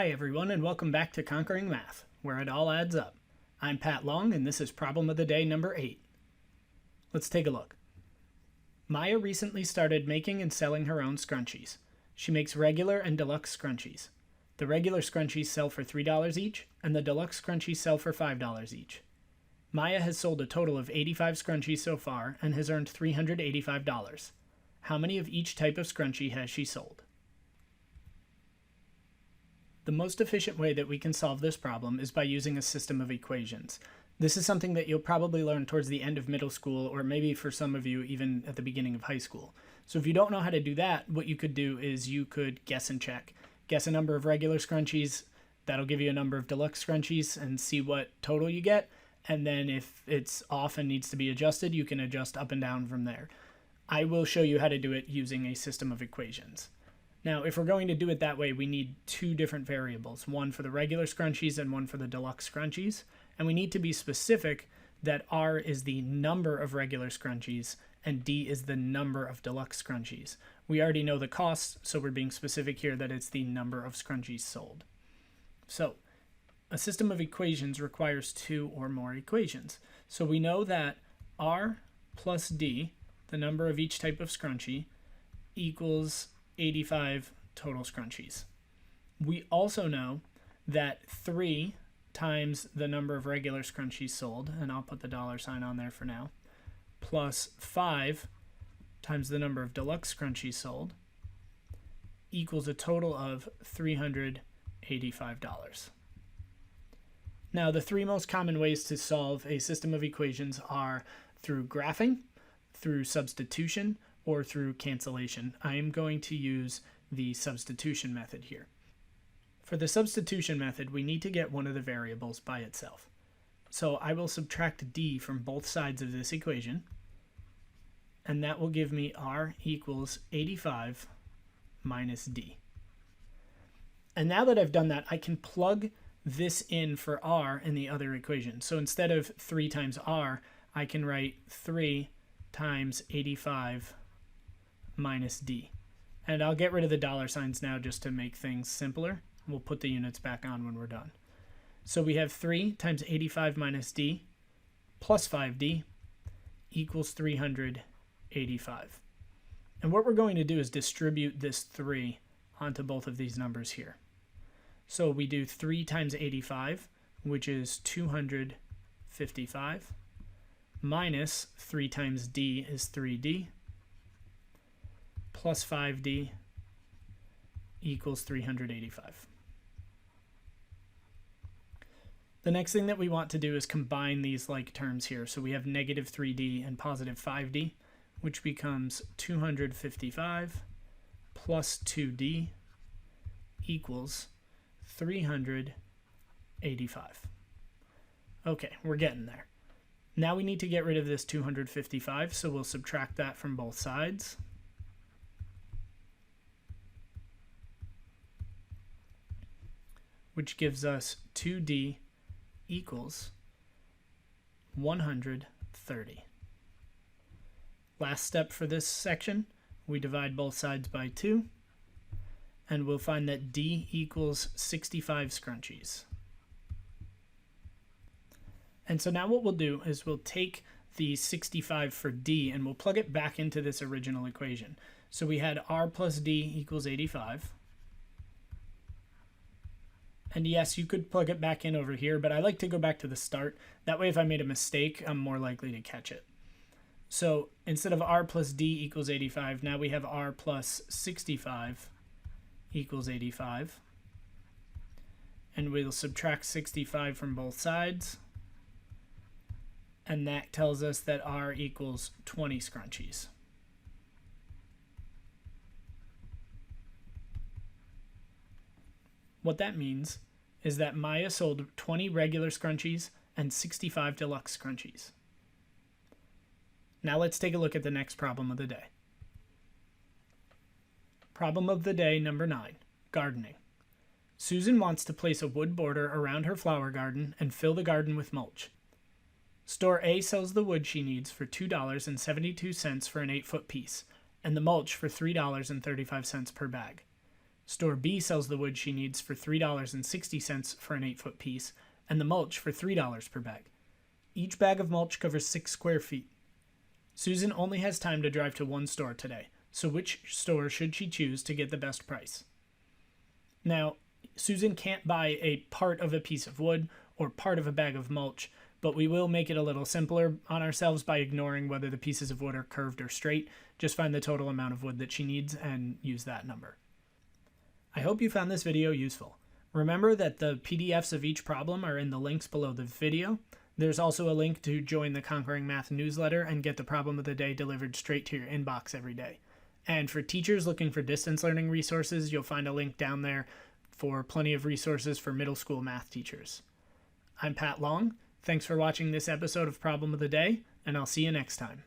Hi everyone, and welcome back to Conquering Math, where it all adds up. I'm Pat Long, and this is Problem of the Day number 8. Let's take a look. Maya recently started making and selling her own scrunchies. She makes regular and deluxe scrunchies. The regular scrunchies sell for $3 each, and the deluxe scrunchies sell for $5 each. Maya has sold a total of 85 scrunchies so far and has earned $385. How many of each type of scrunchie has she sold? The most efficient way that we can solve this problem is by using a system of equations. This is something that you'll probably learn towards the end of middle school, or maybe for some of you even at the beginning of high school. So if you don't know how to do that, what you could do is you could guess and check. Guess a number of regular scrunchies, that'll give you a number of deluxe scrunchies, and see what total you get. And then if it's off and needs to be adjusted, you can adjust up and down from there. I will show you how to do it using a system of equations. Now, if we're going to do it that way, we need two different variables, one for the regular scrunchies and one for the deluxe scrunchies. And we need to be specific that R is the number of regular scrunchies and D is the number of deluxe scrunchies. We already know the cost, so we're being specific here that it's the number of scrunchies sold. So, a system of equations requires two or more equations. So we know that R plus D, the number of each type of scrunchie, equals 85 total scrunchies. We also know that 3 times the number of regular scrunchies sold, and I'll put the $sign on there for now, plus 5 times the number of deluxe scrunchies sold equals a total of $385. Now, the three most common ways to solve a system of equations are through graphing, through substitution, or through cancellation. I am going to use the substitution method here. For the substitution method, we need to get one of the variables by itself. So I will subtract D from both sides of this equation, and that will give me R equals 85 minus D. And now that I've done that, I can plug this in for R in the other equation. So instead of 3 times R, I can write 3 times 85 minus D. And I'll get rid of the $signs now just to make things simpler. We'll put the units back on when we're done. So we have 3 times 85 minus D plus 5D equals 385. And what we're going to do is distribute this 3 onto both of these numbers here. So we do 3 times 85, which is 255, minus 3 times D is 3D, plus 5D equals 385. The next thing that we want to do is combine these like terms here. So we have negative 3D and positive 5D, which becomes 255 plus 2D equals 385. Okay, we're getting there. Now we need to get rid of this 255, so we'll subtract that from both sides. Which gives us 2D equals 130. Last step for this section, we divide both sides by 2, and we'll find that D equals 65 scrunchies. And so now what we'll do is we'll take the 65 for D and we'll plug it back into this original equation. So we had R plus D equals 85. And yes, you could plug it back in over here, but I like to go back to the start. That way if I made a mistake, I'm more likely to catch it. So instead of R plus D equals 85, now we have R plus 65 equals 85. And we'll subtract 65 from both sides. And that tells us that R equals 20 scrunchies. What that means is that Maya sold 20 regular scrunchies and 65 deluxe scrunchies. Now let's take a look at the next problem of the day. Problem of the day number 9, gardening. Susan wants to place a wood border around her flower garden and fill the garden with mulch. Store A sells the wood she needs for $2.72 for an 8-foot piece, and the mulch for $3.35 per bag. Store B sells the wood she needs for $3.60 for an 8-foot piece, and the mulch for $3 per bag. Each bag of mulch covers 6 square feet. Susan only has time to drive to one store today, so which store should she choose to get the best price? Now, Susan can't buy a part of a piece of wood or part of a bag of mulch, but we will make it a little simpler on ourselves by ignoring whether the pieces of wood are curved or straight. Just find the total amount of wood that she needs and use that number. I hope you found this video useful. Remember that the PDFs of each problem are in the links below the video. There's also a link to join the Conquering Math newsletter and get the problem of the day delivered straight to your inbox every day. And for teachers looking for distance learning resources, you'll find a link down there for plenty of resources for middle school math teachers. I'm Pat Long. Thanks for watching this episode of Problem of the Day, and I'll see you next time.